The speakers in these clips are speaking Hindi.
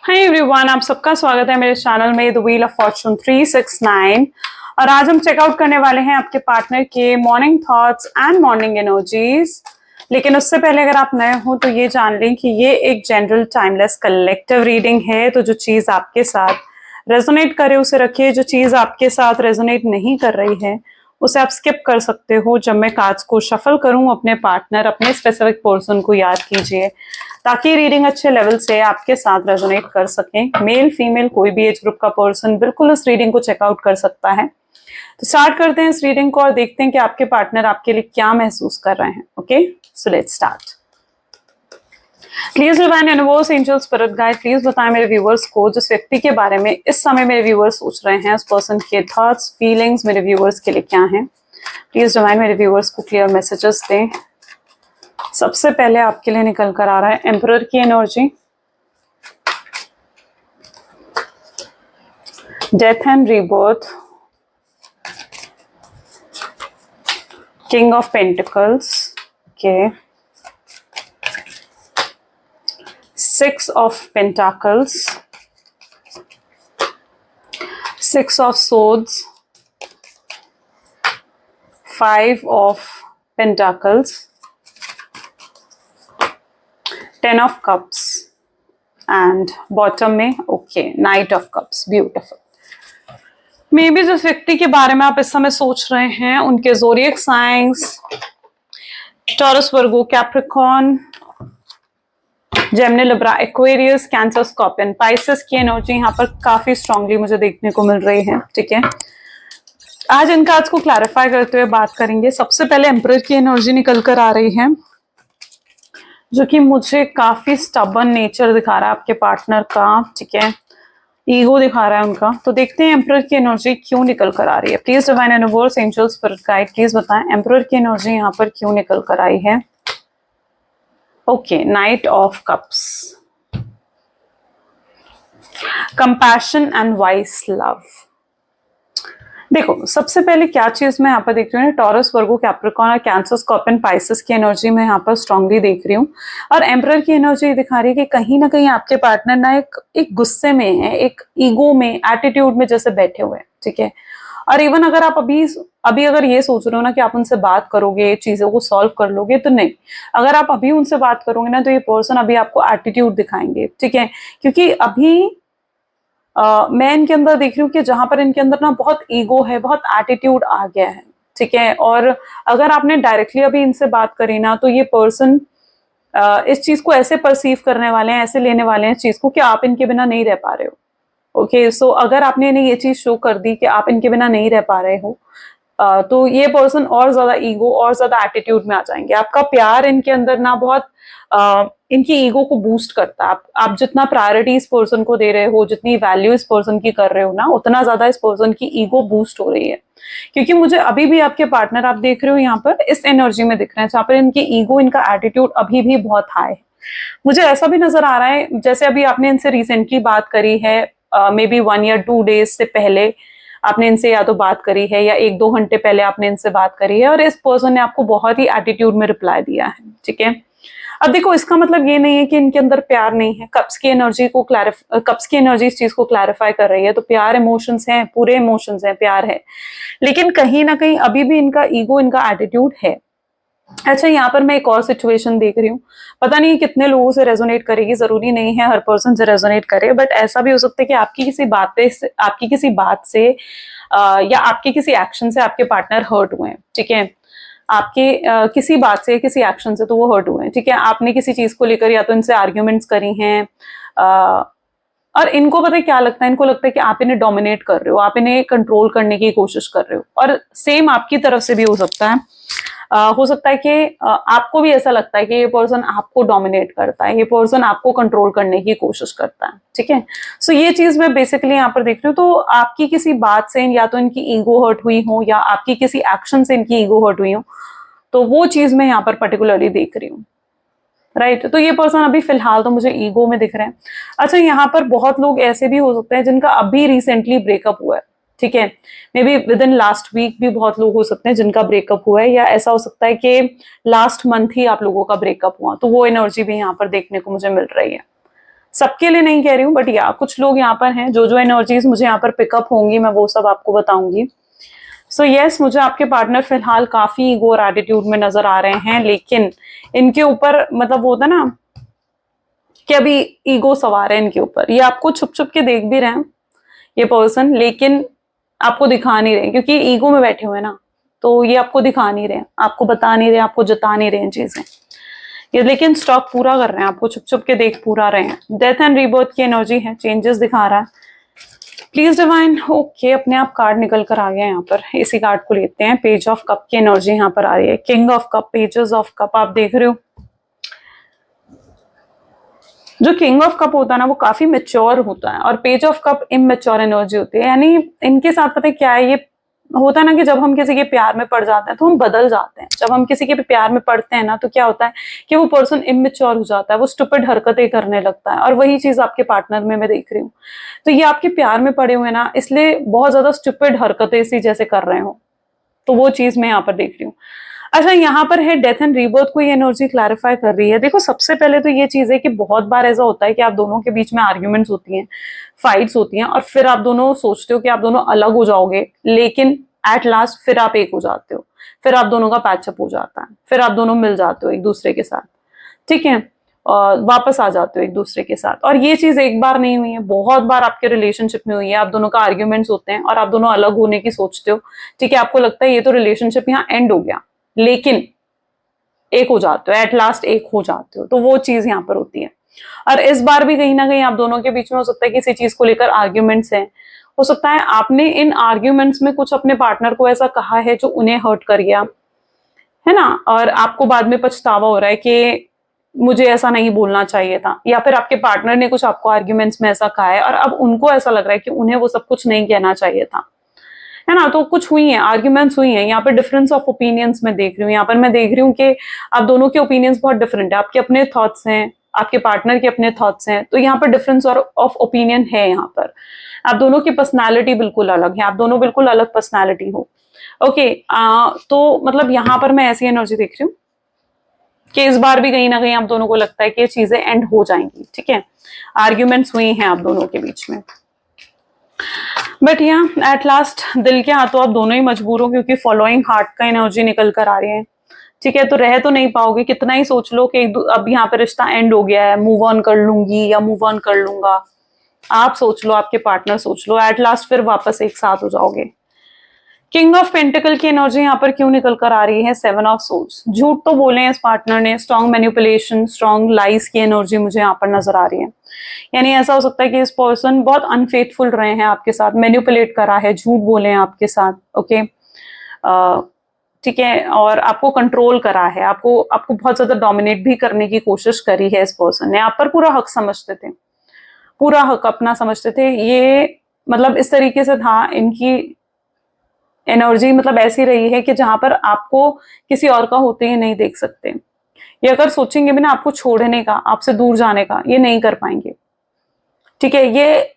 हाय एवरीवन, आप सबका स्वागत है मेरे चैनल में द व्हील ऑफ फॉर्चून 369। और आज हम चेकआउट करने वाले हैं आपके पार्टनर के morning thoughts and morning energies. लेकिन उससे पहले अगर आप नए हो तो ये जान लें कि ये एक जनरल टाइमलेस कलेक्टिव रीडिंग है। तो जो चीज आपके साथ रेजोनेट करे उसे रखिए, जो चीज आपके साथ रेजोनेट नहीं कर रही है उसे आप स्किप कर सकते हो। जब मैं कार्ड्स को शफल करूं अपने पार्टनर, अपने स्पेसिफिक पर्सन को याद कीजिए ताकि रीडिंग अच्छे लेवल से आपके साथ रेजोनेट कर सकें। मेल फीमेल कोई भी एज ग्रुप का पर्सन बिल्कुल इस रीडिंग को चेकआउट कर सकता है। तो स्टार्ट करते हैं इस रीडिंग को और देखते हैं कि आपके पार्टनर आपके लिए क्या महसूस कर रहे हैं। Okay, so let's start. Please divine universe, angel, spirit guide, please बताएं मेरे व्यूवर्स को जिस व्यक्ति के बारे में इस समय मेरे व्यूवर्स सोच रहे हैं, उस पर्सन के थॉट्स फीलिंग्स मेरे व्यूवर्स के लिए क्या हैं। प्लीज डिवाइन मेरे व्यूवर्स को क्लियर मैसेजेस दें। सबसे पहले आपके लिए निकल कर आ रहा है एम्परर की energy, death and rebirth, king of pentacles, okay, six of pentacles, six of swords, five of pentacles, 10 of cups and bottom में okay knight of cups. Beautiful. Maybe जिस व्यक्ति के बारे में आप इस समय सोच रहे हैं उनके zodiac signs Taurus, Virgo, Capricorn, Gemini, Libra, Aquarius, Cancer, Scorpion, Pisces की एनर्जी यहाँ पर काफी स्ट्रांगली मुझे देखने को मिल रही है। ठीक है, आज इन कार्ड्स को क्लैरिफाई करते हुए बात करेंगे। सबसे पहले एम्परर की एनर्जी निकल कर आ रही है जो कि मुझे काफी स्टबर्न नेचर दिखा रहा है आपके पार्टनर का। ठीक है, ईगो दिखा रहा है उनका। तो देखते हैं एम्परर की एनर्जी क्यों निकल कर आ रही है। Please divine universe, angel, spirit guide, please बताएं एम्परर की एनर्जी यहाँ पर क्यों निकल कर आई है। Okay, knight of cups, compassion and vice love. देखो, सबसे पहले क्या चीज मैं यहाँ पर देख रही हूँ, टॉरस, वर्गो, कैप्रिकॉर्न और कैंसर, स्कॉर्पियन, पाइसेस की एनर्जी मैं यहाँ पर स्ट्रांगली देख रही हूँ। और एम्परर की एनर्जी दिखा रही है कि कहीं ना कहीं आपके पार्टनर ना एक गुस्से में है, एक ईगो में, एटीट्यूड में जैसे बैठे हुए हैं। ठीक है, और इवन अगर आप अभी अगर ये सोच रहे हो ना कि आप उनसे बात करोगे, चीजों को सॉल्व कर लोगे, तो नहीं। अगर आप अभी उनसे बात करोगे ना तो ये पर्सन अभी आपको एटीट्यूड दिखाएंगे। ठीक है, क्योंकि अभी मैं इनके अंदर देख रही हूँ कि जहां पर इनके अंदर ना बहुत ईगो है, बहुत एटीट्यूड आ गया है। ठीक है, और अगर आपने डायरेक्टली अभी इनसे बात करी ना तो ये पर्सन इस चीज को ऐसे परसीव करने वाले हैं, ऐसे लेने वाले हैं इस चीज को कि आप इनके बिना नहीं रह पा रहे हो। ओके, सो अगर आपने इन्हें ये चीज शो कर दी कि आप इनके बिना नहीं रह पा रहे हो, तो ये पर्सन और ज्यादा ईगो और ज्यादा एटीट्यूड में आ जाएंगे। आपका प्यार इनके अंदर ना बहुत इनकी ईगो को बूस्ट करता है। आप जितना प्रायोरिटी इस पर्सन को दे रहे हो, जितनी वैल्यू इस पर्सन की कर रहे हो ना, उतना ज्यादा इस पर्सन की ईगो बूस्ट हो रही है। क्योंकि मुझे अभी भी आपके पार्टनर आप देख रहे हो यहाँ पर इस एनर्जी में दिख रहे हैं जहाँ पर इनकी ईगो, इनका एटीट्यूड अभी भी बहुत हाई है। मुझे ऐसा भी नजर आ रहा है जैसे अभी आपने इनसे रिसेंटली बात करी है, मे बी 1 या 2 डेज से पहले आपने इनसे या तो बात करी है या 1-2 घंटे पहले आपने इनसे बात करी है और इस पर्सन ने आपको बहुत ही एटीट्यूड में रिप्लाई दिया है। ठीक है, अब देखो, इसका मतलब ये नहीं है कि इनके अंदर प्यार नहीं है। कप्स की एनर्जी इस चीज को क्लैरिफाई कर रही है। तो प्यार, इमोशंस हैं, पूरे इमोशंस हैं, प्यार है, लेकिन कहीं ना कहीं अभी भी इनका ईगो, इनका एटीट्यूड है। अच्छा, यहाँ पर मैं एक और सिचुएशन देख रही हूँ, पता नहीं कितने लोगों से रेजोनेट करेगी, जरूरी नहीं है हर पर्सन से रेजोनेट करे, बट ऐसा भी हो सकता है कि आपकी किसी बात से या आपके किसी एक्शन से आपके पार्टनर हर्ट हुए हैं। ठीक है, आपके किसी बात से, किसी एक्शन से तो वो हर्ट हुए हैं। ठीक है, आपने किसी चीज को लेकर या तो इनसे आर्ग्यूमेंट्स करी हैं, और इनको पता है क्या लगता है, इनको लगता है कि आप इन्हें डोमिनेट कर रहे हो, आप इन्हें कंट्रोल करने की कोशिश कर रहे हो। और सेम आपकी तरफ से भी हो सकता है। हो सकता है कि आपको भी ऐसा लगता है कि ये पर्सन आपको डोमिनेट करता है, ये पर्सन आपको कंट्रोल करने की कोशिश करता है। ठीक है, सो ये चीज मैं बेसिकली यहाँ पर देख रही हूँ। तो आपकी किसी बात से या तो इनकी ईगो हर्ट हुई हो या आपकी किसी एक्शन से इनकी ईगो हर्ट हुई हो, तो वो चीज मैं यहाँ पर पर्टिकुलरली देख रही हूँ। राइट, तो ये पर्सन अभी फिलहाल तो मुझे ईगो में दिख रहे हैं। अच्छा, यहाँ पर बहुत लोग ऐसे भी हो सकते हैं जिनका अभी रिसेंटली ब्रेकअप हुआ है। ठीक है, maybe within last week भी बहुत लोग हो सकते हैं जिनका ब्रेकअप हुआ है, या ऐसा हो सकता है कि लास्ट मंथ ही आप लोगों का ब्रेकअप हुआ, तो वो एनर्जी भी यहाँ पर देखने को मुझे मिल रही है। सबके लिए नहीं कह रही हूँ, बट या कुछ लोग यहाँ पर हैं, जो जो एनर्जीज मुझे यहाँ पर पिकअप होंगी मैं वो सब आपको बताऊंगी। सो यस, मुझे आपके पार्टनर फिलहाल काफी ईगो और एटीट्यूड में नजर आ रहे हैं, लेकिन इनके ऊपर मतलब वो होता है ना कि अभी ईगो सवार है इनके ऊपर। ये आपको छुप छुप के देख भी रहे हैं ये पर्सन, लेकिन आपको दिखा नहीं रहे क्योंकि ईगो में बैठे हुए हैं ना, तो ये आपको दिखा नहीं रहे, आपको बता नहीं रहे, आपको जता नहीं रहे चीजें ये, लेकिन स्टॉक पूरा कर रहे हैं, आपको छुप छुप के देख पूरा रहे हैं। डेथ एंड रीबर्थ की एनर्जी है, चेंजेस दिखा रहा है। प्लीज डिवाइन, ओके अपने आप कार्ड निकल कर आ गया यहाँ पर, इसी कार्ड को लेते हैं। पेज ऑफ कप की एनर्जी यहाँ पर आ रही है, king of cup, pages of cup आप देख रहे हो। जो किंग ऑफ कप होता है ना वो काफी मेच्योर होता है, और page of cup immature energy होती है। यानी इनके साथ पता है क्या है, ये होता है ना कि जब हम किसी के प्यार में पड़ जाते हैं तो हम बदल जाते हैं। जब हम किसी के प्यार में पड़ते हैं ना तो क्या होता है कि वो पर्सन इमेच्योर हो जाता है, वो स्टूपिड हरकतें करने लगता है, और वही चीज आपके पार्टनर में मैं देख रही हूँ। तो ये आपके प्यार में पड़े हुए ना, इसलिए बहुत ज्यादा स्टूपिड हरकतें सी जैसे कर रहे हो, तो वो चीज मैं यहाँ पर देख रही हूँ। अच्छा, यहाँ पर है डेथ एंड रीबर्थ को ये एनर्जी क्लैरिफाई कर रही है। देखो सबसे पहले तो ये चीज है कि बहुत बार ऐसा होता है कि आप दोनों के बीच में आर्ग्यूमेंट्स होती हैं, फाइट्स होती हैं, और फिर आप दोनों सोचते हो कि आप दोनों अलग हो जाओगे, लेकिन एट लास्ट फिर आप एक हो जाते हो, फिर आप दोनों का पैचअप हो जाता है, फिर आप दोनों मिल जाते हो एक दूसरे के साथ, ठीक है, और वापस आ जाते हो एक दूसरे के साथ। और ये चीज एक बार नहीं हुई है, बहुत बार आपके रिलेशनशिप में हुई है। आप दोनों का आर्ग्यूमेंट्स होते हैं और आप दोनों अलग होने की सोचते हो, ठीक है, आपको लगता है ये तो रिलेशनशिप यहाँ एंड हो गया, लेकिन एक हो जाते हो, एट लास्ट एक हो जाते हो, तो वो चीज यहाँ पर होती है। और इस बार भी कहीं ना कहीं आप दोनों के बीच में हो सकता है किसी चीज को लेकर आर्ग्यूमेंट्स हैं, हो सकता है आपने इन आर्ग्यूमेंट्स में कुछ अपने पार्टनर को ऐसा कहा है जो उन्हें हर्ट कर गया है ना, और आपको बाद में पछतावा हो रहा है कि मुझे ऐसा नहीं बोलना चाहिए था, या फिर आपके पार्टनर ने कुछ आपको आर्ग्यूमेंट्स में ऐसा कहा है और अब उनको ऐसा लग रहा है कि उन्हें वो सब कुछ नहीं कहना चाहिए था, है ना। तो कुछ हुई है, आर्ग्यूमेंट्स हुई हैं यहाँ पर, डिफरेंस ऑफ ओपिनियंस में देख रही हूँ। यहाँ पर मैं देख रही हूँ कि आप दोनों के ओपिनियंस बहुत डिफरेंट है, आपके अपने थॉट्स हैं, आपके पार्टनर के अपने थॉट्स हैं, तो यहाँ पर डिफरेंस ऑफ ओपिनियन है। यहाँ पर आप दोनों की पर्सनैलिटी बिल्कुल अलग है, आप दोनों बिल्कुल अलग पर्सनैलिटी हो। ओके, तो मतलब यहाँ पर मैं ऐसी एनर्जी देख रही हूँ कि इस बार भी कहीं ना कहीं आप दोनों को लगता है कि ये चीजें एंड हो जाएंगी, ठीक है। आर्ग्यूमेंट्स हुई हैं आप दोनों के बीच में, बट यहाँ एट लास्ट दिल के हाथों आप दोनों ही मजबूर हो, क्योंकि फॉलोइंग हार्ट का एनर्जी निकल कर आ रही है, ठीक है। तो रह तो नहीं पाओगे, कितना ही सोच लो कि अब यहाँ पे रिश्ता एंड हो गया है, मूव ऑन कर लूंगी या मूव ऑन कर लूंगा, आप सोच लो, आपके पार्टनर सोच लो, एट लास्ट फिर वापस एक साथ हो जाओगे। किंग ऑफ पेंटिकल की एनर्जी यहाँ पर क्यों निकल कर आ रही है, सेवन ऑफ सोर्स। झूठ तो बोले हैं इस पार्टनर ने, स्ट्रॉन्ग मैनिपुलेशन, स्ट्रॉन्ग लाइज की एनर्जी मुझे यहाँ पर नजर आ रही है। यानी ऐसा हो सकता है कि इस पर्सन बहुत अनफेथफुल रहे हैं आपके साथ, मैनिपुलेट करा है, झूठ बोले हैं आपके साथ, ओके, ठीक है, और आपको कंट्रोल करा है, आपको आपको बहुत ज्यादा डोमिनेट भी करने की कोशिश करी है इस पर्सन ने। आप पर पूरा हक समझते थे, पूरा हक अपना समझते थे। ये मतलब इस तरीके से था, इनकी एनर्जी मतलब ऐसी रही है कि जहां पर आपको किसी और का होते ही नहीं देख सकते। ये अगर सोचेंगे भी ना आपको छोड़ने का, आपसे दूर जाने का, ये नहीं कर पाएंगे, ठीक है। ये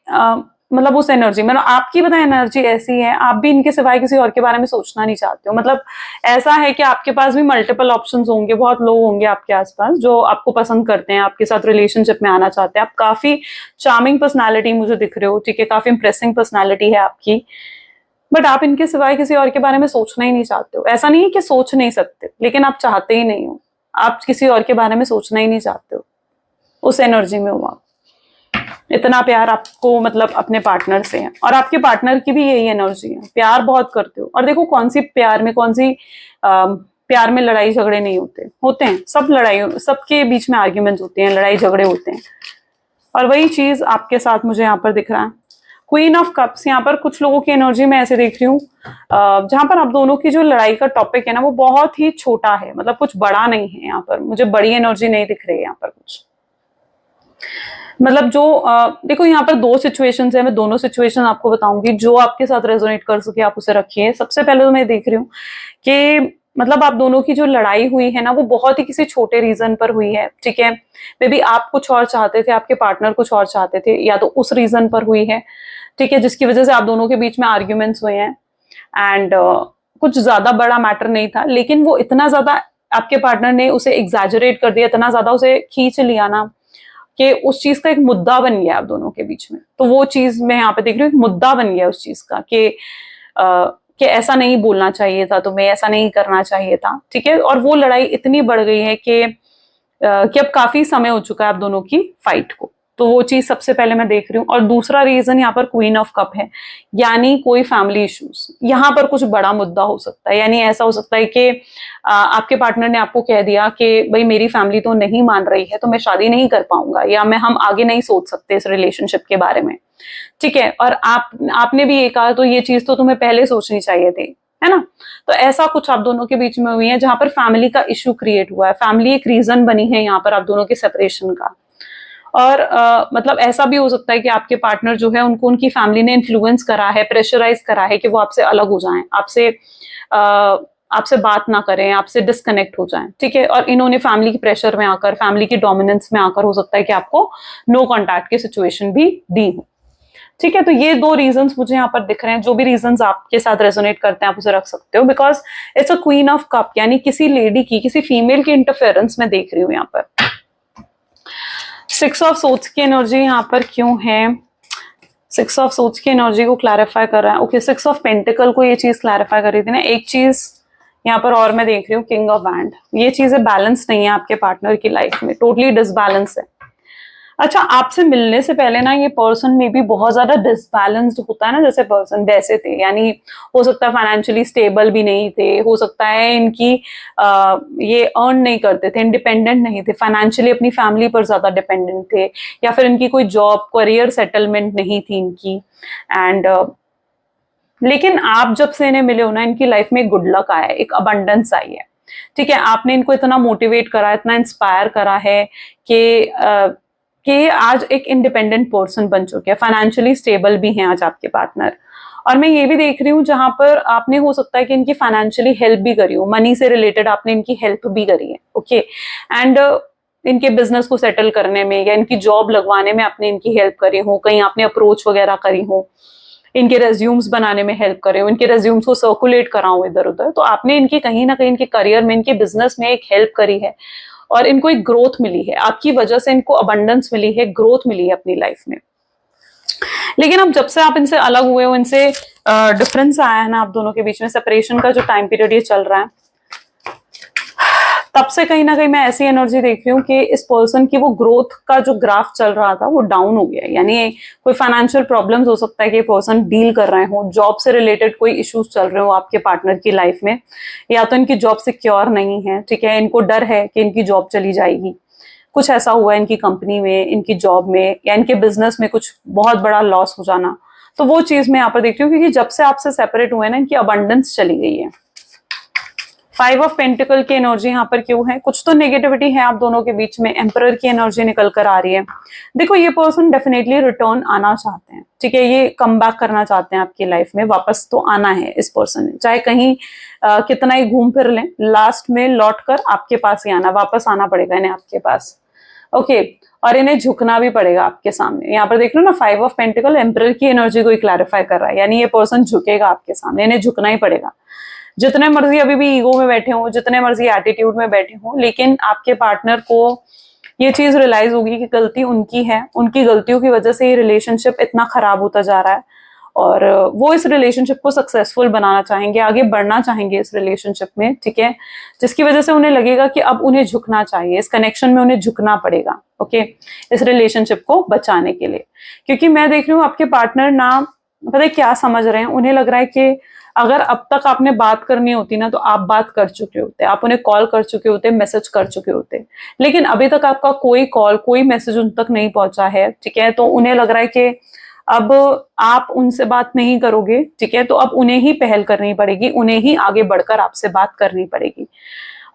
मतलब उस एनर्जी मतलब आपकी पता एनर्जी ऐसी है, आप भी इनके सिवाय किसी और के बारे में सोचना नहीं चाहते हो। मतलब ऐसा है कि आपके पास भी मल्टीपल ऑप्शंस होंगे, बहुत लोग होंगे आपके आसपास जो आपको पसंद करते हैं, आपके साथ रिलेशनशिप में आना चाहते हैं। आप काफी चार्मिंग पर्सनालिटी मुझे दिख रहे हो, ठीक है, काफी इंप्रेसिंग पर्सनालिटी है आपकी, बट आप इनके सिवाय किसी और के बारे में सोचना ही नहीं चाहते हो। ऐसा नहीं है कि सोच नहीं सकते, लेकिन आप चाहते ही नहीं हो, आप किसी और के बारे में सोचना ही नहीं चाहते हो। उस एनर्जी में हो आप, इतना प्यार आपको मतलब अपने पार्टनर से है, और आपके पार्टनर की भी यही एनर्जी है, प्यार बहुत करते हो। और देखो कौन सी प्यार में, कौन सी प्यार में लड़ाई झगड़े नहीं होते, होते हैं सब, लड़ाई सबके बीच में आर्ग्यूमेंट्स होते हैं, लड़ाई झगड़े होते हैं, और वही चीज आपके साथ मुझे यहाँ पर दिख रहा है। क्वीन ऑफ कप्स, यहाँ पर कुछ लोगों की एनर्जी में ऐसे देख रही हूँ जहां पर आप दोनों की जो लड़ाई का टॉपिक है ना वो बहुत ही छोटा है, मतलब कुछ बड़ा नहीं है। यहाँ पर मुझे बड़ी एनर्जी नहीं दिख रही है यहाँ पर कुछ, मतलब जो देखो यहाँ पर दो सिचुएशंस है, मैं दोनों सिचुएशन आपको बताऊंगी, जो आपके साथ रेजोनेट कर सके आप उसे रखिए। सबसे पहले तो मैं देख रही हूँ कि मतलब आप दोनों की जो लड़ाई हुई है ना वो बहुत ही किसी छोटे रीजन पर हुई है, ठीक है। मे बी आप कुछ और चाहते थे, आपके पार्टनर कुछ और चाहते थे, या तो उस रीजन पर हुई है, ठीक है, जिसकी वजह से आप दोनों के बीच में आर्ग्यूमेंट्स हुए हैं। एंड कुछ ज्यादा बड़ा मैटर नहीं था, लेकिन वो इतना ज्यादा आपके पार्टनर ने उसे एग्जैजरेट कर दिया, इतना ज्यादा उसे खींच लिया ना कि उस चीज का एक मुद्दा बन गया आप दोनों के बीच में। तो वो चीज मैं यहाँ पे देख रही हूँ, एक मुद्दा बन गया उस चीज का कि ऐसा नहीं बोलना चाहिए था, तुम्हें ऐसा नहीं करना चाहिए था, ठीक है। और वो लड़ाई इतनी बढ़ गई है कि अब काफी समय हो चुका है आप दोनों की फाइट को। तो वो चीज सबसे पहले मैं देख रही हूँ। और दूसरा रीजन यहाँ पर क्वीन ऑफ कप है, यानी कोई फैमिली इश्यूज, यहाँ पर कुछ बड़ा मुद्दा हो सकता है। यानी ऐसा हो सकता है कि आपके पार्टनर ने आपको कह दिया कि भाई मेरी फैमिली तो नहीं मान रही है, तो मैं शादी नहीं कर पाऊंगा, या हम आगे नहीं सोच सकते इस रिलेशनशिप के बारे में, ठीक है। और आपने भी ये कहा, तो ये चीज तो तुम्हें पहले सोचनी चाहिए थी, है ना। तो ऐसा कुछ आप दोनों के बीच में हुई है जहां पर फैमिली का इश्यू क्रिएट हुआ है, फैमिली एक रीजन बनी है यहाँ पर आप दोनों के सेपरेशन का। और मतलब ऐसा भी हो सकता है कि आपके पार्टनर जो है उनको उनकी फैमिली ने इन्फ्लुएंस करा है, प्रेशराइज करा है कि वो आपसे अलग हो जाएं, आपसे बात ना करें, आपसे डिस्कनेक्ट हो जाएं, ठीक है। और इन्होंने फैमिली के प्रेशर में आकर, फैमिली की डोमिनेंस में आकर हो सकता है कि आपको नो कॉन्टैक्ट की सिचुएशन भी दी हो, ठीक है। तो ये दो रीजंस मुझे यहाँ पर दिख रहे हैं। जो भी रीजंस आपके साथ रेजोनेट करते हैं आप उसे रख सकते हो, because it's a queen of cup, यानी किसी लेडी की, किसी फीमेल की इंटरफेरेंस में देख रही हूँ यहाँ पर। 6 ऑफ सोर्ड्स की एनर्जी यहाँ पर क्यों है? 6 ऑफ सोर्ड्स की एनर्जी को क्लैरिफाई कर रहा है। ओके, 6 ऑफ पेंटिकल को ये चीज क्लैरिफाई कर रही थी ना। एक चीज यहाँ पर और मैं देख रही हूँ, किंग ऑफ वैंड। ये चीजें बैलेंस नहीं है आपके पार्टनर की लाइफ में, टोटली डिसबैलेंस है। अच्छा, आपसे मिलने से पहले ना ये पर्सन में भी बहुत ज्यादा डिसबैलेंस्ड होता है ना, जैसे पर्सन वैसे थे। यानी हो सकता है फाइनेंशियली स्टेबल भी नहीं थे, हो सकता है इनकी ये अर्न नहीं करते थे, इंडिपेंडेंट नहीं थे, फाइनेंशियली अपनी फैमिली पर ज्यादा डिपेंडेंट थे, या फिर इनकी कोई जॉब करियर सेटलमेंट नहीं थी इनकी। एंड लेकिन आप जब से इन्हें मिले हो ना, इनकी लाइफ में गुड लक आया है, एक अबंडेंस आई है, ठीक है। आपने इनको इतना मोटिवेट करा, इतना इंस्पायर करा है कि आज एक इंडिपेंडेंट पर्सन बन चुके हैं, फाइनेंशियली स्टेबल भी हैं आज आपके पार्टनर। और मैं ये भी देख रही हूँ जहां पर आपने हो सकता है कि इनकी फाइनेंशियली हेल्प भी करी हो, मनी से रिलेटेड आपने इनकी हेल्प भी करी है, ओके। एंड इनके बिजनेस को सेटल करने में या इनकी जॉब लगवाने में आपने इनकी हेल्प करी हो, कहीं आपने अप्रोच वगैरह करी हो, इनके रेज्यूम्स बनाने में हेल्प करे हो, इनके रेज्यूम्स को सर्कुलेट कराओ इधर उधर, तो आपने इनकी कहीं ना कहीं इनके करियर में, इनके बिजनेस में एक हेल्प करी है। और इनको एक ग्रोथ मिली है आपकी वजह से, इनको अबंडेंस मिली है, ग्रोथ मिली है अपनी लाइफ में। लेकिन अब जब से आप इनसे अलग हुए हो, इनसे डिफरेंस आया है ना आप दोनों के बीच में, सेपरेशन का जो टाइम पीरियड ये चल रहा है, तब से कहीं ना कहीं मैं ऐसी एनर्जी देख रही हूँ कि इस पर्सन की वो ग्रोथ का जो ग्राफ चल रहा था वो डाउन हो गया है। यानी कोई फाइनेंशियल प्रॉब्लम्स हो सकता है कि पर्सन डील कर रहे हो, जॉब से रिलेटेड कोई इश्यूज चल रहे हो आपके पार्टनर की लाइफ में, या तो इनकी जॉब सिक्योर नहीं है, ठीक है, इनको डर है कि इनकी जॉब चली जाएगी, कुछ ऐसा हुआ है इनकी कंपनी में, इनकी जॉब में, या इनके बिजनेस में कुछ बहुत बड़ा लॉस हो जाना। तो वो चीज मैं यहाँ पर देख रही हूँ, क्योंकि जब से आपसे सेपरेट हुए ना, इनकी अबंडेंस चली गई है। 5 ऑफ पेंटिकल की एनर्जी यहाँ पर क्यों है? कुछ तो नेगेटिविटी है आप दोनों के बीच में, एम्परर की एनर्जी निकल कर आ रही है। देखो, ये पर्सन डेफिनेटली रिटर्न आना चाहते हैं, ठीक है, ये कम बैक करना चाहते हैं आपकी लाइफ में, वापस तो आना है इस पर्सन ने, चाहे कहीं कितना ही घूम फिर लें, लास्ट में लौट कर आपके पास ही आना, वापस आना पड़ेगा इन्हें आपके पास, ओके। और इन्हें झुकना भी पड़ेगा आपके सामने। यहाँ पर देख लो ना, 5 ऑफ पेंटिकल एम्परर की एनर्जी को क्लैरिफाई कर रहा है, यानी ये पर्सन झुकेगा आपके सामने, इन्हें झुकना ही पड़ेगा। जितने मर्जी अभी भी ईगो में बैठे हो, जितने मर्जी एटीट्यूड में बैठे हो, लेकिन आपके पार्टनर को ये चीज रियलाइज होगी कि गलती उनकी है, उनकी गलतियों की वजह से ये रिलेशनशिप इतना खराब होता जा रहा है, और वो इस रिलेशनशिप को सक्सेसफुल बनाना चाहेंगे, आगे बढ़ना चाहेंगे इस रिलेशनशिप में, ठीक है, जिसकी वजह से उन्हें लगेगा कि अब उन्हें झुकना चाहिए, इस कनेक्शन में उन्हें झुकना पड़ेगा, ओके, इस रिलेशनशिप को बचाने के लिए। क्योंकि मैं देख रही हूँ आपके पार्टनर ना, पता है क्या समझ रहे हैं, उन्हें लग रहा है कि अगर अब तक आपने बात करनी होती ना, तो आप बात कर चुके होते, आप उन्हें कॉल कर चुके होते, मैसेज कर चुके होते, लेकिन अभी तक आपका कोई कॉल, कोई मैसेज उन तक नहीं पहुंचा है, ठीक है। तो उन्हें लग रहा है कि अब आप उनसे बात नहीं करोगे, ठीक है, तो अब उन्हें ही पहल करनी पड़ेगी, उन्हें ही आगे बढ़कर आपसे बात करनी पड़ेगी।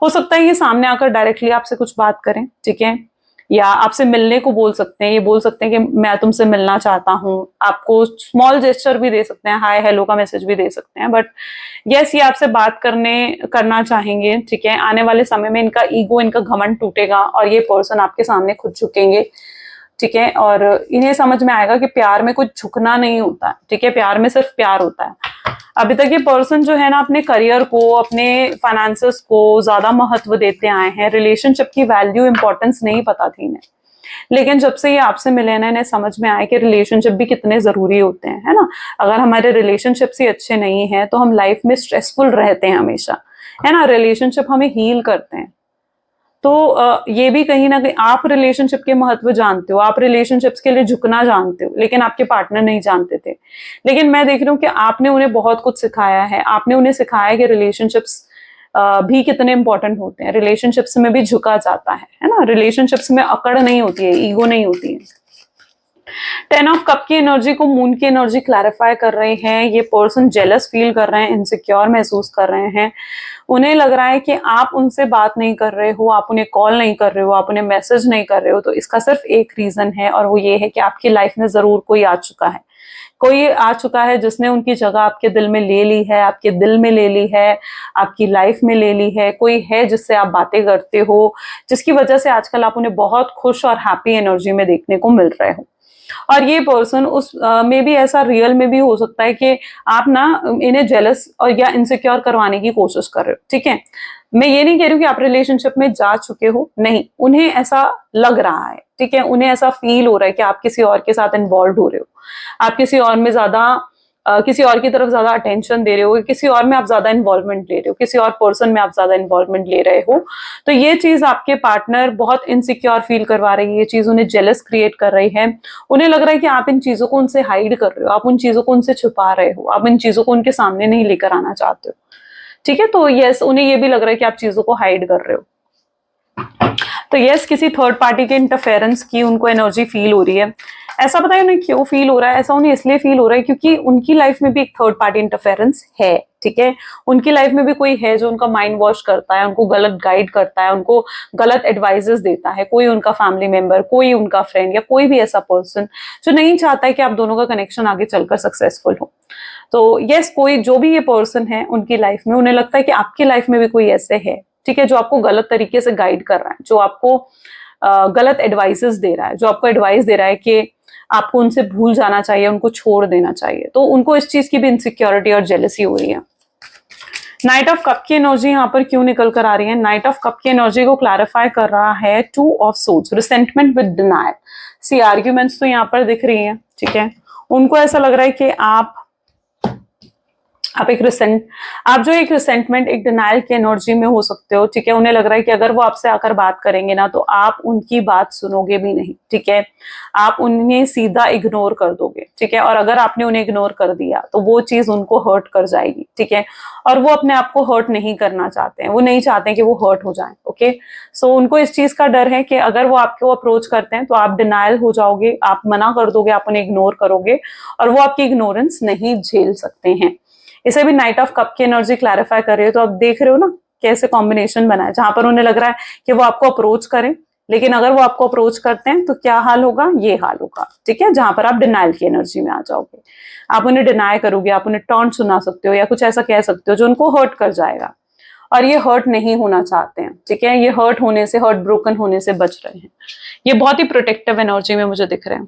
हो सकता है ये सामने आकर डायरेक्टली आपसे कुछ बात करें, ठीक है, या आपसे मिलने को बोल सकते हैं, ये बोल सकते हैं कि मैं तुमसे मिलना चाहता हूँ, आपको स्मॉल जेस्चर भी दे सकते हैं, हाय हेलो का मैसेज भी दे सकते हैं, बट यस, ये आपसे बात करना चाहेंगे, ठीक है। आने वाले समय में इनका ईगो, इनका घमंड टूटेगा और ये पर्सन आपके सामने खुद झुकेंगे, ठीक है। और इन्हें समझ में आएगा कि प्यार में कुछ झुकना नहीं होता, ठीक है, प्यार में सिर्फ प्यार होता है। अभी तक ये पर्सन जो है ना, अपने करियर को, अपने फाइनेंसेस को ज्यादा महत्व देते आए हैं, रिलेशनशिप की वैल्यू, इंपॉर्टेंस नहीं पता थी इन्हें, लेकिन जब से ये आपसे मिले ना, इन्हें समझ में आया कि रिलेशनशिप भी कितने जरूरी होते हैं, है ना। अगर हमारे रिलेशनशिप्स ही अच्छे नहीं हैं तो हम लाइफ में स्ट्रेसफुल रहते हैं हमेशा, है ना। रिलेशनशिप हमें हील करते हैं। तो ये भी कहीं ना कहीं आप रिलेशनशिप के महत्व जानते हो, आप रिलेशनशिप्स के लिए झुकना जानते हो, लेकिन आपके पार्टनर नहीं जानते थे। लेकिन मैं देख रही हूँ कि आपने उन्हें बहुत कुछ सिखाया है, आपने उन्हें सिखाया कि रिलेशनशिप्स भी कितने इंपॉर्टेंट होते हैं, रिलेशनशिप्स में भी झुका जाता है ना। रिलेशनशिप्स में अकड़ नहीं होती है, ईगो नहीं होती है। 10 ऑफ कप की एनर्जी को मून की एनर्जी क्लैरिफाई कर रहे हैं। ये पर्सन जेलस फील कर रहे हैं, इनसिक्योर महसूस कर रहे हैं। उन्हें लग रहा है कि आप उनसे बात नहीं कर रहे हो, आप उन्हें कॉल नहीं कर रहे हो, आप उन्हें मैसेज नहीं कर रहे हो। तो इसका सिर्फ एक रीजन है, और वो ये है कि आपकी लाइफ में जरूर कोई आ चुका है, कोई आ चुका है जिसने उनकी जगह आपके दिल में ले ली है, आपके दिल में ले ली है, आपकी लाइफ में ले ली है। कोई है जिससे आप बातें करते हो, जिसकी वजह से आजकल आप उन्हें बहुत खुश और हैप्पी एनर्जी में देखने को मिल रहे हो। और ये पर्सन उस में भी ऐसा रियल में भी हो सकता है कि आप ना इन्हें जेलस और या इनसिक्योर करवाने की कोशिश कर रहे हो, ठीक है। मैं ये नहीं कह रही हूँ कि आप रिलेशनशिप में जा चुके हो, नहीं, उन्हें ऐसा लग रहा है, ठीक है। उन्हें ऐसा फील हो रहा है कि आप किसी और के साथ इन्वॉल्व हो रहे हो, आप किसी और में ज्यादा किसी और की तरफ ज्यादा अटेंशन दे रहे हो, किसी और में आप ज्यादा इन्वॉल्वमेंट ले रहे हो, किसी और पर्सन में आप ज्यादा इन्वॉल्वमेंट ले रहे हो। तो ये चीज आपके पार्टनर बहुत इनसिक्योर फील करवा रही है, ये चीज उन्हें जेलस क्रिएट कर रही है। उन्हें लग रहा है कि आप इन चीजों को उनसे हाइड कर रहे हो, आप उन चीजों को उनसे छुपा रहे हो, आप इन चीजों को उनके सामने नहीं लेकर आना चाहते हो, ठीक है। तो यस, उन्हें ये भी लग रहा है कि आप चीजों को हाइड कर रहे हो। तो यस, किसी थर्ड पार्टी के इंटरफेरेंस की उनको एनर्जी फील हो रही है। ऐसा पता है उन्हें क्यों फील हो रहा है? ऐसा उन्हें इसलिए फील हो रहा है क्योंकि उनकी लाइफ में भी एक थर्ड पार्टी इंटरफेरेंस है, ठीक है। उनकी लाइफ में भी कोई है जो उनका माइंड वॉश करता है, उनको गलत गाइड करता है, उनको गलत एडवाइजेस देता है। कोई उनका फैमिली मेंबर, कोई उनका फ्रेंड, या कोई भी ऐसा पर्सन जो नहीं चाहता है कि आप दोनों का कनेक्शन आगे चलकर सक्सेसफुल हो। तो यस, कोई जो भी ये पर्सन है उनकी लाइफ में, उन्हें लगता है कि आपकी लाइफ में भी कोई ऐसे है, ठीक है, जो आपको गलत तरीके से गाइड कर रहा है, जो आपको गलत एडवाइसेस दे रहा है, जो आपको एडवाइस दे रहा है कि आपको उनसे भूल जाना चाहिए, उनको छोड़ देना चाहिए। तो उनको इस चीज की भी इनसिक्योरिटी और जेलसी हो रही है। नाइट ऑफ कप की एनर्जी यहाँ पर क्यों निकल कर आ रही है? नाइट ऑफ कप की एनर्जी को क्लैरिफाई कर रहा है 2 of swords, resentment with denial. See arguments तो यहाँ पर दिख रही है, ठीक है। उनको ऐसा लग रहा है कि आप जो एक रिसेंटमेंट, एक डिनायल की एनर्जी में हो सकते हो, ठीक है। उन्हें लग रहा है कि अगर वो आपसे आकर बात करेंगे ना तो आप उनकी बात सुनोगे भी नहीं, ठीक है। आप उन्हें सीधा इग्नोर कर दोगे, ठीक है। और अगर आपने उन्हें इग्नोर कर दिया तो वो चीज उनको हर्ट कर जाएगी, ठीक है। और वो अपने आप को हर्ट नहीं करना चाहते हैं, वो नहीं चाहते कि वो हर्ट हो जाए, ओके। सो उनको इस चीज का डर है कि अगर वो आपको अप्रोच करते हैं तो आप डिनायल हो जाओगे, आप मना कर दोगे, आप उन्हें इग्नोर करोगे, और वो आपकी इग्नोरेंस नहीं झेल सकते हैं। इसे भी नाइट ऑफ कप की एनर्जी क्लैरिफाई कर रही है। तो आप देख रहे हो ना कैसे कॉम्बिनेशन बना है, जहां पर उन्हें लग रहा है कि वो आपको अप्रोच करें, लेकिन अगर वो आपको अप्रोच करते हैं तो क्या हाल होगा? ये हाल होगा, ठीक है। जहां पर आप डिनाइल की एनर्जी में आ जाओगे, आप उन्हें डिनाई करोगे, आप उन्हें टॉन्ट सुना सकते हो या कुछ ऐसा कह सकते हो जो उनको हर्ट कर जाएगा। और ये हर्ट नहीं होना चाहते हैं, ठीक है। ये हर्ट होने से, हर्ट ब्रोकन होने से बच रहे हैं। ये बहुत ही प्रोटेक्टिव एनर्जी में मुझे दिख रहे हैं।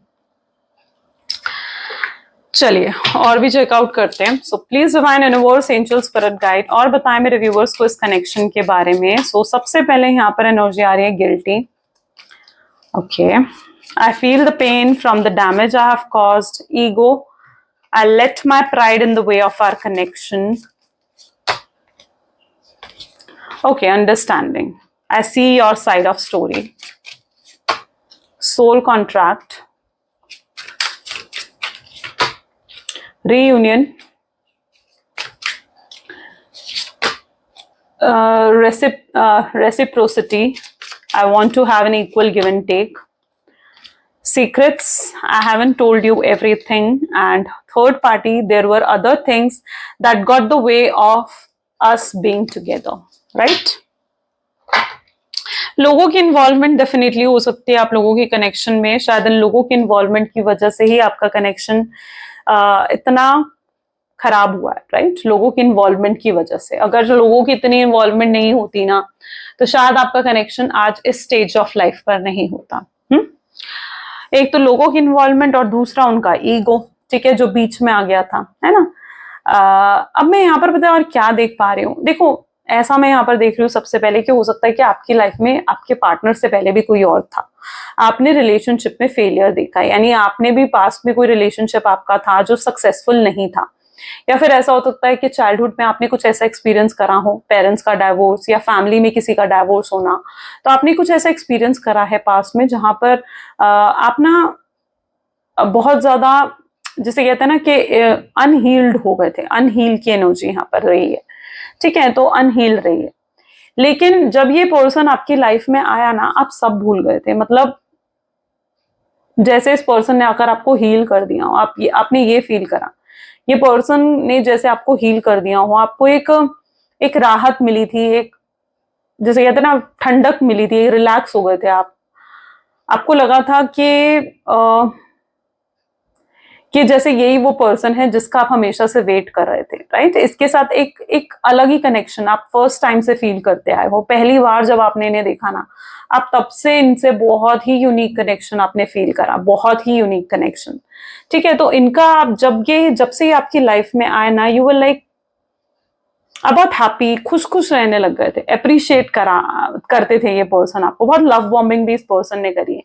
चलिए और भी चेकआउट करते हैं। So please divine universe, angel, spirit guide, और बताएं मेरे व्यूवर्स को इस कनेक्शन के बारे में। सो सबसे पहले यहाँ पर एनर्जी आ रही है guilty. Okay, I feel the pain from the damage I have caused, ego, I let my pride in the way of our connection. Okay, understanding, I see your side of story, soul contract, reunion, reciprocity, I want to have an equal give and take, secrets, I haven't told you everything, and third party, there were other things that got the way of us being together, right? लोगों की इन्वॉल्वमेंट डेफिनेटली हो सकती है आप लोगों के कनेक्शन में। शायद इन लोगों की इन्वॉल्वमेंट की वजह से ही आपका कनेक्शन इतना खराब हुआ है, राइट? लोगों की इन्वॉल्वमेंट की वजह से। अगर जो लोगों की इतनी इन्वॉल्वमेंट नहीं होती ना तो शायद आपका कनेक्शन आज इस स्टेज ऑफ लाइफ पर नहीं होता। एक तो लोगों की इन्वॉल्वमेंट और दूसरा उनका ईगो, ठीक है, जो बीच में आ गया था, है ना। अब मैं यहाँ पर पता है और क्या देख पा रही हूँ, देखो ऐसा मैं यहाँ पर देख रही हूँ सबसे पहले कि हो सकता है कि आपकी लाइफ में आपके पार्टनर से पहले भी कोई और था, आपने रिलेशनशिप में फेलियर देखा है, यानी आपने भी पास्ट में कोई रिलेशनशिप आपका था जो सक्सेसफुल नहीं था। या फिर ऐसा हो सकता है कि चाइल्डहुड में आपने कुछ ऐसा एक्सपीरियंस करा हो, पेरेंट्स का डाइवोर्स या फैमिली में किसी का डाइवोर्स होना, तो आपने कुछ ऐसा एक्सपीरियंस करा है पास्ट में जहां पर आप ना बहुत ज्यादा, जिसे कहते हैं ना कि अनहील्ड हो गए थे, अनहील की एनर्जी यहाँ पर रही है, ठीक है, तो अनहील रही है। लेकिन जब ये पर्सन आपकी लाइफ में आया ना, आप सब भूल गए थे, मतलब जैसे इस पर्सन ने आकर आपको हील कर दिया हो, आपने ये फील करा, ये पर्सन ने जैसे आपको हील कर दिया हो, आपको एक एक राहत मिली थी, एक जैसे कहते हैं ना ठंडक मिली थी, रिलैक्स हो गए थे आप। आपको लगा था कि जैसे यही वो पर्सन है जिसका आप हमेशा से वेट कर रहे थे, राइट। इसके साथ एक एक अलग ही कनेक्शन आप फर्स्ट टाइम से फील करते आए हो। पहली बार जब आपने इन्हें देखा ना, आप तब से इनसे बहुत ही यूनिक कनेक्शन आपने फील करा, बहुत ही यूनिक कनेक्शन, ठीक है। तो इनका आप जब से ये आपकी लाइफ में आए ना, यू विल लाइक आप बहुत हैप्पी, खुश खुश रहने लग गए थे, अप्रिशिएट करते थे ये पर्सन आपको, बहुत लव बॉम्बिंग भी इस पर्सन ने करी है,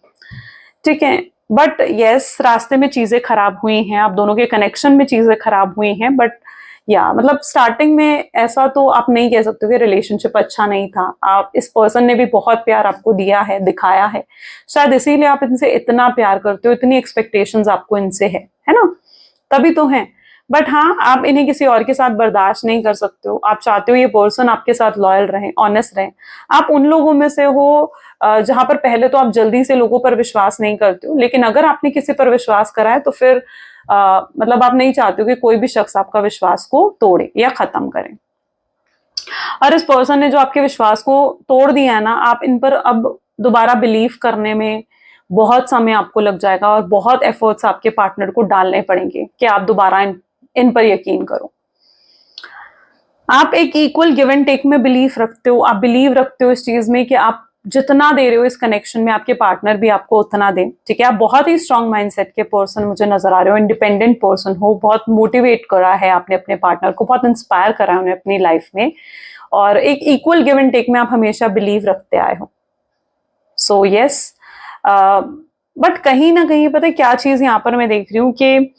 ठीक है। बट यस, रास्ते में चीजें खराब हुई हैं, आप दोनों के कनेक्शन में चीजें खराब हुई हैं, बट या मतलब स्टार्टिंग में ऐसा तो आप नहीं कह सकते कि रिलेशनशिप अच्छा नहीं था। आप, इस पर्सन ने भी बहुत प्यार आपको दिया है, दिखाया है, शायद इसीलिए आप इनसे इतना प्यार करते हो, इतनी एक्सपेक्टेशंस आपको इनसे है ना, तभी तो है। बट हाँ, आप इन्हें किसी और के साथ बर्दाश्त नहीं कर सकते हो, आप चाहते हो ये पर्सन आपके साथ लॉयल रहे, ऑनेस्ट रहे। आप उन लोगों में से हो जहां पर पहले तो आप जल्दी से लोगों पर विश्वास नहीं करते हो, लेकिन अगर आपने किसी पर विश्वास करा है तो फिर मतलब आप नहीं चाहते हो कि कोई भी शख्स आपका विश्वास को तोड़े या खत्म करे। और इस पर्सन ने जो आपके विश्वास को तोड़ दिया है ना, आप इन पर अब दोबारा बिलीव करने में बहुत समय आपको लग जाएगा और बहुत एफर्ट्स आपके पार्टनर को डालने पड़ेंगे कि आप दोबारा इन पर यकीन करो। आप एक इक्वल गिव एंड टेक में बिलीव रखते हो, आप बिलीव रखते हो इस चीज में कि आप जितना दे रहे हो इस कनेक्शन में, आपके पार्टनर भी आपको उतना दे, ठीक है। आप बहुत ही स्ट्रांग माइंडसेट के पर्सन मुझे नजर आ रहे हो, इंडिपेंडेंट पर्सन हो, बहुत मोटिवेट करा है आपने अपने पार्टनर को, बहुत इंस्पायर करा है उन्हें अपनी लाइफ में, और एक इक्वल गिव एंड टेक में आप हमेशा बिलीव रखते आए हो। सो यस, बट कहीं ना कहीं पता है क्या चीज यहाँ पर मैं देख रही हूँ कि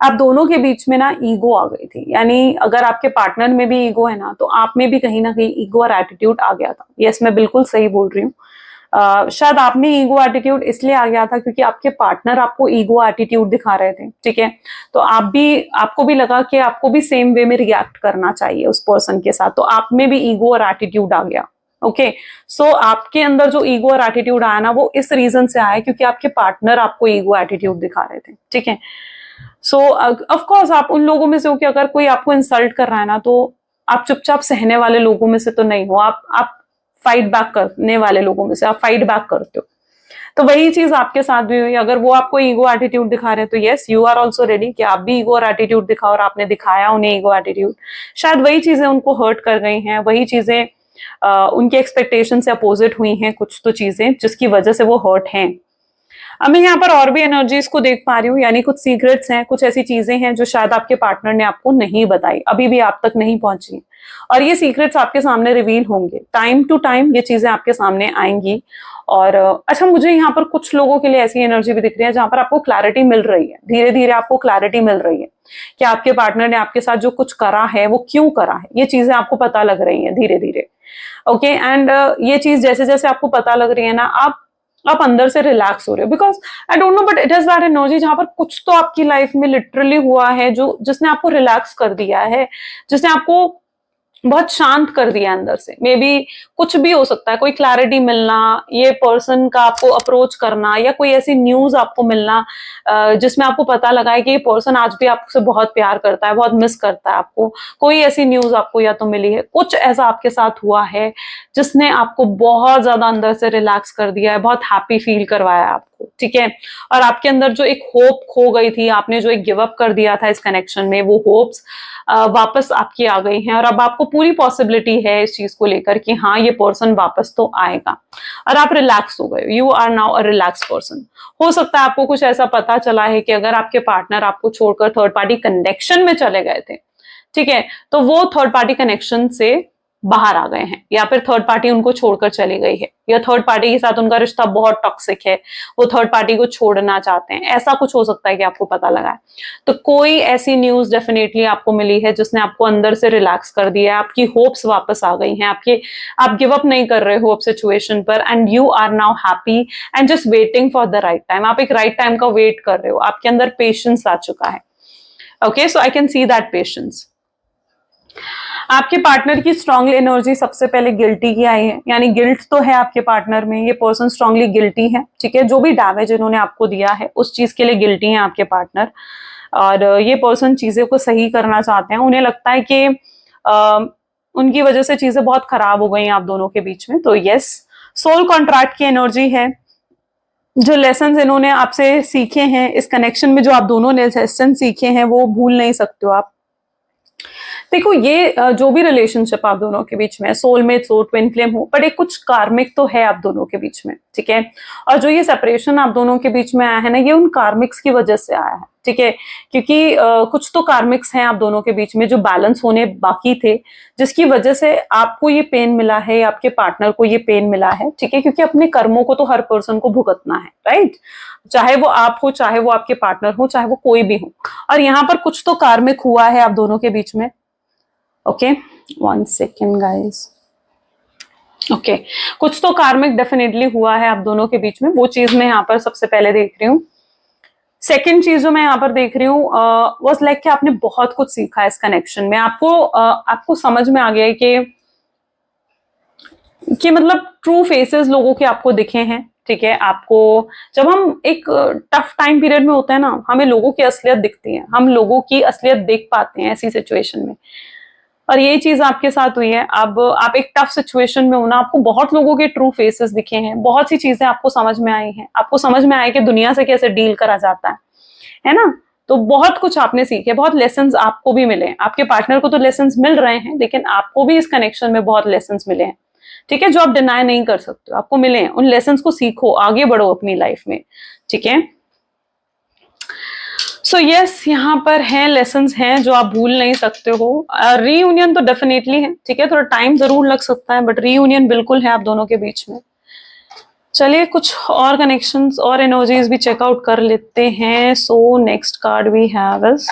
आप दोनों के बीच में ना ईगो आ गई थी, यानी अगर आपके पार्टनर में भी ईगो है ना, तो आप में भी कहीं ना कहीं ईगो और एटीट्यूड आ गया था। यस, मैं बिल्कुल सही बोल रही हूँ। शायद आप में ईगो एटीट्यूड इसलिए आ गया था क्योंकि आपके पार्टनर आपको ईगो एटीट्यूड दिखा रहे थे, ठीक है। तो आपको भी लगा कि आपको भी सेम वे में रिएक्ट करना चाहिए उस पर्सन के साथ, तो आप में भी ईगो और एटीट्यूड आ गया। ओके, सो आपके अंदर जो ईगो और एटीट्यूड आया ना, वो इस रीजन से आया क्योंकि आपके पार्टनर आपको ईगो एटीट्यूड दिखा रहे थे, ठीक है। सो ऑफ कोर्स आप उन लोगों में से हो कि अगर कोई आपको इंसल्ट कर रहा है ना, तो आप चुपचाप सहने वाले लोगों में से तो नहीं हो, आप फाइट बैक करने वाले लोगों में से आप फाइट बैक करते हो। तो वही चीज आपके साथ भी हुई, अगर वो आपको ईगो एटीट्यूड दिखा रहे हैं तो yes, you are also ready कि आप भी ईगो और एटीट्यूड दिखाओ, और आपने दिखाया उन्हें ईगो एटीट्यूड। शायद वही चीजें उनको हर्ट कर गई हैं, वही चीजें उनके एक्सपेक्टेशन से अपोजिट हुई हैं, कुछ तो चीजें जिसकी वजह से वो हर्ट हैं। अब मैं यहाँ पर और भी एनर्जीज को देख पा रही हूँ, यानी कुछ सीक्रेट्स हैं, कुछ ऐसी चीजें हैं जो शायद आपके पार्टनर ने आपको नहीं बताई, अभी भी आप तक नहीं पहुंची, और ये सीक्रेट्स आपके सामने रिवील होंगे, टाइम टू टाइम ये चीजें आपके सामने आएंगी। और अच्छा, मुझे यहाँ पर कुछ लोगों के लिए ऐसी एनर्जी भी दिख रही है जहां पर आपको क्लैरिटी मिल रही है, धीरे धीरे आपको क्लैरिटी मिल रही है कि आपके पार्टनर ने आपके साथ जो कुछ करा है वो क्यों करा है, ये चीजें आपको पता लग रही है धीरे धीरे। ओके, एंड ये चीज जैसे जैसे आपको पता लग रही है ना, आप अंदर से रिलैक्स हो रहे हो, because I don't know but it is that energy जहां पर कुछ तो आपकी लाइफ में लिटरली हुआ है जो जिसने आपको रिलैक्स कर दिया है, जिसने आपको बहुत शांत कर दिया अंदर से। मे बी कुछ भी हो सकता है, कोई क्लैरिटी मिलना, ये पर्सन का आपको अप्रोच करना, या कोई ऐसी न्यूज आपको मिलना जिसमें आपको पता लगा है कि ये पर्सन आज भी आपसे बहुत प्यार करता है, बहुत मिस करता है आपको। कोई ऐसी न्यूज आपको या तो मिली है, कुछ ऐसा आपके साथ हुआ है जिसने आपको बहुत ज्यादा अंदर से रिलैक्स कर दिया है, बहुत हैप्पी फील करवाया आपको, ठीक है। और आपके अंदर जो एक होप खो गई थी, आपने जो एक गिव अप कर दिया था इस कनेक्शन में, वो होप्स वापस आपकी आ गई हैं, और अब आपको पूरी पॉसिबिलिटी है इस चीज को लेकर कि हाँ, ये पर्सन वापस तो आएगा, और आप रिलैक्स हो गए, you are now a relax person. हो सकता है आपको कुछ ऐसा पता चला है कि अगर आपके पार्टनर आपको छोड़कर थर्ड पार्टी कनेक्शन में चले गए थे, ठीक है, तो वो थर्ड पार्टी कनेक्शन से बाहर आ गए हैं, या फिर थर्ड पार्टी उनको छोड़कर चली गई है, या थर्ड पार्टी के साथ उनका रिश्ता बहुत टॉक्सिक है, वो थर्ड पार्टी को छोड़ना चाहते हैं, ऐसा कुछ हो सकता है कि आपको पता लगा है। तो कोई ऐसी न्यूज डेफिनेटली आपको मिली है जिसने आपको अंदर से रिलैक्स कर दिया है, आपकी होप्स वापस आ गई हैं, आप गिव अप नहीं कर रहे हो अब सिचुएशन पर, and you are now happy and just waiting for the right time. आप एक राइट टाइम का वेट कर रहे हो, आपके अंदर पेशेंस आ चुका है। Okay, so I can see that patience. आपके पार्टनर की स्ट्रांगली एनर्जी सबसे पहले गिल्टी की आई है, यानी गिल्ट तो है आपके पार्टनर में, ये पर्सन स्ट्रांगली गिल्टी है, ठीक है। जो भी डैमेज इन्होंने आपको दिया है उस चीज के लिए गिल्टी है आपके पार्टनर, और ये पर्सन चीजें को सही करना चाहते हैं। उन्हें लगता है कि उनकी वजह से चीजें बहुत खराब हो गई हैं आप दोनों के बीच में। तो यस, सोल कॉन्ट्रैक्ट की एनर्जी है। जो लेसन इन्होंने आपसे सीखे हैं इस कनेक्शन में, जो आप दोनों ने लेसन सीखे हैं वो भूल नहीं सकते हो आप। देखो, ये जो भी रिलेशनशिप आप दोनों के बीच में, सोलमेट हो, ट्विन फ्लेम हो, बट एक कुछ कार्मिक तो है आप दोनों के बीच में, ठीक है। और जो ये सेपरेशन आप दोनों के बीच में आया है ना, ये उन कार्मिक्स की वजह से आया है, ठीक है। क्योंकि कुछ तो कार्मिक्स हैं आप दोनों के बीच में जो बैलेंस होने बाकी थे, जिसकी वजह से आपको ये पेन मिला है, आपके पार्टनर को ये पेन मिला है, ठीक है। क्योंकि अपने कर्मों को तो हर पर्सन को भुगतना है, राइट। चाहे वो आप हो, चाहे वो आपके पार्टनर हो, चाहे वो कोई भी हो। और यहाँ पर कुछ तो कार्मिक हुआ है आप दोनों के बीच में। Okay, 1 second guys. ओके, कुछ तो कार्मिक डेफिनेटली हुआ है आप दोनों के बीच में, वो चीज मैं यहाँ पर सबसे पहले देख रही हूँ। सेकेंड चीज जो मैं यहाँ पर देख रही हूँ वाज लाइक कि आपने बहुत कुछ सीखा है इस कनेक्शन में। आपको समझ में आ गया है कि मतलब ट्रू फेसेस लोगों के आपको दिखे हैं, ठीक है। आपको जब हम एक टफ टाइम पीरियड में होते हैं ना, हमें लोगों की असलियत दिखती है, हम लोगों की असलियत देख पाते हैं ऐसी सिचुएशन में। और ये चीज आपके साथ हुई है। अब आप एक टफ सिचुएशन में हो ना, आपको बहुत लोगों के ट्रू फेसेस दिखे हैं, बहुत सी चीजें आपको समझ में आई हैं, आपको समझ में आया कि दुनिया से कैसे डील करा जाता है ना। तो बहुत कुछ आपने सीखे, बहुत लेसन्स आपको भी मिले। आपके पार्टनर को तो लेसन्स मिल रहे हैं, लेकिन आपको भी इस कनेक्शन में बहुत लेसन्स मिले हैं, ठीक है, जो आप डिनाई नहीं कर सकते, आपको मिले हैं। उन लेसन्स को सीखो, आगे बढ़ो अपनी लाइफ में, ठीक है। सो यस, यहाँ पर हैं लेसन्स हैं जो आप भूल नहीं सकते हो। रीयूनियन तो डेफिनेटली है, ठीक है, थोड़ा टाइम जरूर लग सकता है, बट रीयूनियन बिल्कुल है आप दोनों के बीच में। चलिए कुछ और कनेक्शंस और एनर्जीज भी चेकआउट कर लेते हैं। So next card we have is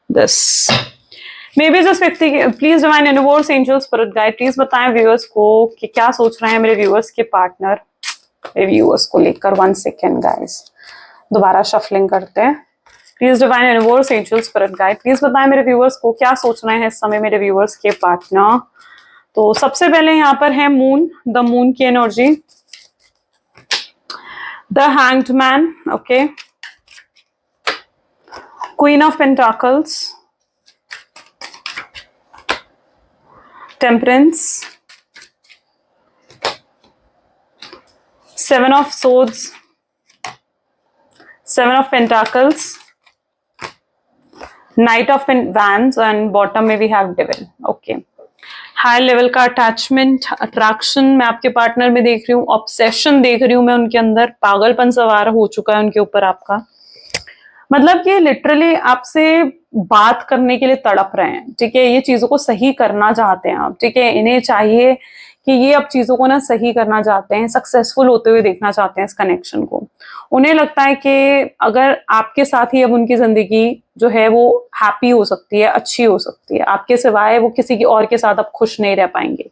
this. Maybe जिस व्यक्ति के, please divine universe, angels, spirit guide, please बताएं व्यूअर्स को कि क्या सोच रहे हैं मेरे व्यूअर्स के पार्टनर मेरे व्यूअर्स को लेकर। 1 सेकेंड गाइस, दोबारा शफलिंग करते हैं। Please divine universe, angels, spirit guide, please बताएं मेरे व्यूअर्स को क्या सोच रहे हैं इस समय मेरे व्यूअर्स के पार्टनर। तो सबसे पहले यहाँ पर है मून, द मून की energy, the hanged man, okay, queen of pentacles, temperance, 7 of swords, 7 of pentacles, knight of wands, and bottom में we have devil. Okay, high level का अटैचमेंट, अट्रैक्शन मैं आपके पार्टनर में देख रही हूँ, ऑब्सेशन देख रही हूँ मैं उनके अंदर, पागलपन सवार हो चुका है उनके ऊपर आपका। मतलब कि लिटरली आपसे बात करने के लिए तड़प रहे हैं, ठीक है। ये चीजों को सही करना चाहते हैं आप, ठीक है। इन्हें चाहिए कि ये अब चीजों को ना सही करना चाहते हैं, सक्सेसफुल होते हुए देखना चाहते हैं इस कनेक्शन को। उन्हें लगता है कि अगर आपके साथ ही अब उनकी जिंदगी जो है वो हैप्पी हो सकती है, अच्छी हो सकती है, आपके सिवाय वो किसी की और के साथ अब खुश नहीं रह पाएंगे।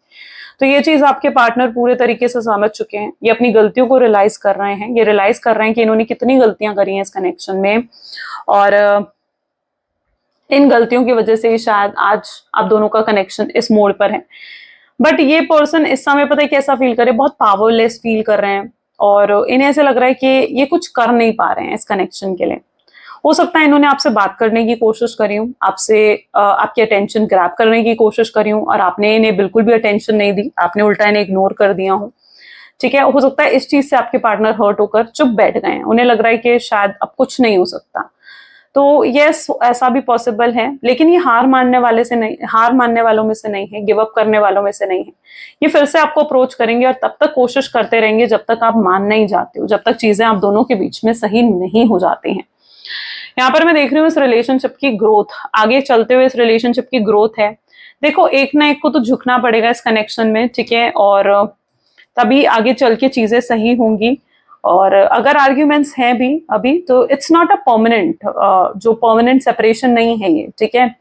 तो ये चीज आपके पार्टनर पूरे तरीके से समझ चुके हैं, ये अपनी गलतियों को रियलाइज कर रहे हैं, ये रियलाइज कर रहे हैं कि इन्होंने कितनी गलतियां करी हैं इस कनेक्शन में, और इन गलतियों की वजह से शायद आज आप दोनों का कनेक्शन इस मोड़ पर है। बट ये पर्सन इस समय पता है कैसा फील करे, बहुत पावरलेस फील कर रहे हैं, और इन्हें ऐसे लग रहा है कि ये कुछ कर नहीं पा रहे हैं इस कनेक्शन के लिए। हो सकता है इन्होंने आपसे बात करने की कोशिश करी हूँ, आपसे आपकी अटेंशन ग्रैब करने की कोशिश करी हूँ, और आपने इन्हें बिल्कुल भी अटेंशन नहीं दी, आपने उल्टा इन्हें इग्नोर कर दिया हो, ठीक है। हो सकता है इस चीज से आपके पार्टनर हर्ट होकर चुप बैठ गए हैं, उन्हें लग रहा है कि शायद अब कुछ नहीं हो सकता। तो यस, ऐसा भी पॉसिबल है, लेकिन ये हार मानने वालों में से नहीं है, गिव अप करने वालों में से नहीं है। ये फिर से आपको अप्रोच करेंगे और तब तक कोशिश करते रहेंगे जब तक आप मान नहीं जाते हो, जब तक चीजें आप दोनों के बीच में सही नहीं हो जाती हैं। यहाँ पर मैं देख रही हूँ इस रिलेशनशिप की ग्रोथ, आगे चलते हुए इस रिलेशनशिप की ग्रोथ है। देखो एक ना एक को तो झुकना पड़ेगा इस कनेक्शन में, ठीक है, और तभी आगे चल के चीजें सही होंगी। और अगर आर्ग्यूमेंट्स हैं भी अभी, तो इट्स नॉट अ परमानेंट, जो परमानेंट सेपरेशन नहीं है ये, ठीक है।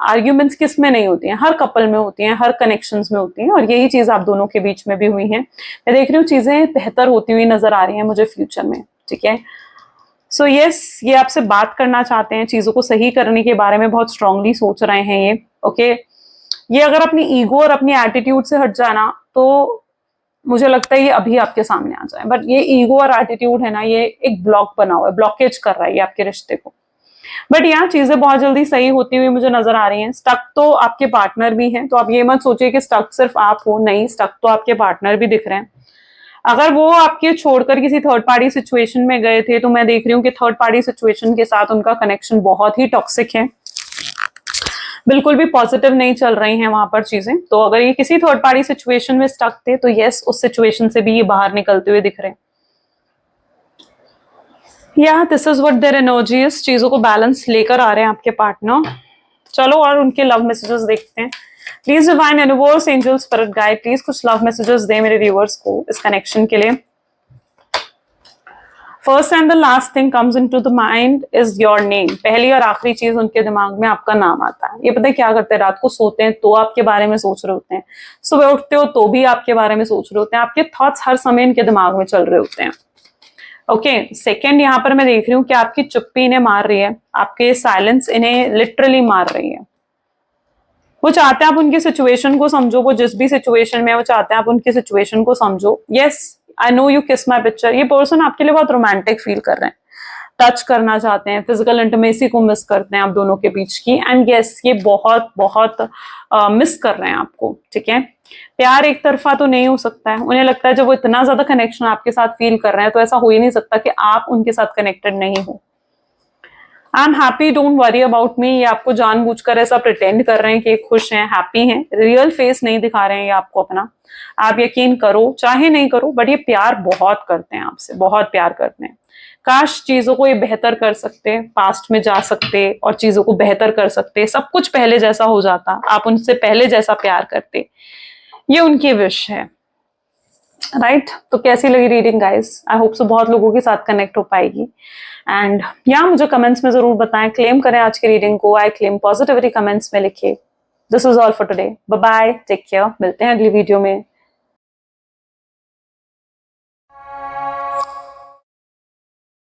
आर्ग्यूमेंट्स किस में नहीं होती हैं, हर कपल में होती हैं, हर कनेक्शंस में होती हैं, और यही चीज आप दोनों के बीच में भी हुई है। मैं देख रही हूँ चीजें बेहतर होती हुई नजर आ रही हैं मुझे फ्यूचर में, ठीक है। सो यस, ये आपसे बात करना चाहते हैं, चीजों को सही करने के बारे में बहुत स्ट्रांगली सोच रहे हैं ये, ओके। ये अगर अपनी ईगो और अपनी एटीट्यूड से हट जाना, तो मुझे लगता है ये अभी आपके सामने आ जाए। बट ये ईगो और एटीट्यूड है ना, ये एक ब्लॉक बना हुआ है, ब्लॉकेज कर रहा है ये आपके रिश्ते को। बट यहाँ चीजें बहुत जल्दी सही होती हुई मुझे नजर आ रही हैं। स्टक तो आपके पार्टनर भी हैं, तो आप ये मत सोचिए कि स्टक सिर्फ आप हो, नहीं, स्टक तो आपके पार्टनर भी दिख रहे हैं। अगर वो आपके छोड़कर किसी थर्ड पार्टी सिचुएशन में गए थे, तो मैं देख रही हूँ कि थर्ड पार्टी सिचुएशन के साथ उनका कनेक्शन बहुत ही टॉक्सिक है, बिल्कुल भी पॉजिटिव नहीं चल रही हैं वहां पर चीजें। तो अगर ये किसी थर्ड पार्टी सिचुएशन में स्टक थे, तो यस, उस सिचुएशन से भी ये बाहर निकलते हुए दिख रहे हैं। या this is what their energy is, चीजों को बैलेंस लेकर आ रहे हैं आपके पार्टनर। चलो और उनके लव मैसेजेस देखते हैं। Please divine universe, angel, spirit guide, please कुछ लव मैसेजेस दे मेरे व्यूअर्स को इस कनेक्शन के लिए। First and the last thing comes into the mind is your name. पहली और आखिरी चीज उनके दिमाग में आपका नाम आता है। ये पता है क्या करते हैं, रात को सोते हैं तो आपके बारे में सोच रहे होते हैं, सुबह उठते हो तो भी आपके बारे में सोच रहे होते हैं, आपके थॉट्स हर समय इनके दिमाग में चल रहे होते हैं, ओके। सेकेंड, यहाँ पर मैं देख रही हूँ कि आपकी चुप्पी इन्हें मार रही है, आपके साइलेंस इन्हें लिटरली मार रही है। वो चाहते हैं आप उनकी सिचुएशन को समझो, वो जिस भी सिचुएशन में है वो चाहते हैं आप उनकी सिचुएशन को समझो। यस, आई नो यू किस माई पिक्चर। ये पर्सन आपके लिए बहुत रोमांटिक फील कर रहे हैं, टच करना चाहते हैं, फिजिकल इंटीमेसी को मिस करते हैं आप दोनों के बीच की। एंड यस, ये बहुत बहुत मिस कर रहे हैं आपको, ठीक है। प्यार एक तरफा तो नहीं हो सकता है, उन्हें लगता है जब वो इतना ज्यादा कनेक्शन आपके साथ फील कर रहे हैं, तो ऐसा हो ही नहीं सकता कि आप उनके साथ कनेक्टेड नहीं हो। I am happy, don't worry about me. ये आपको जानबूझकर ऐसा प्रिटेंड कर रहे हैं कि खुश हैं, हैप्पी हैं, रियल फेस नहीं दिखा रहे हैं ये आपको अपना। आप यकीन करो चाहे नहीं करो, बट ये प्यार बहुत करते हैं आपसे, बहुत प्यार करते हैं। काश चीजों को ये बेहतर कर सकते, पास्ट में जा सकते और चीजों को बेहतर कर सकते, सब कुछ पहले जैसा हो जाता, आप उनसे पहले जैसा प्यार करते। ये उनकी विश है, राइट। तो कैसी लगी reading guys? I hope so बहुत लोगों के साथ कनेक्ट हो पाएगी। एंड यहाँ मुझे कमेंट्स में जरूर बताएं, क्लेम करें आज की रीडिंग को। आई क्लेम पॉजिटिविटी कमेंट्स में लिखिए। This is all for today, bye bye, take care, मिलते हैं अगली वीडियो में।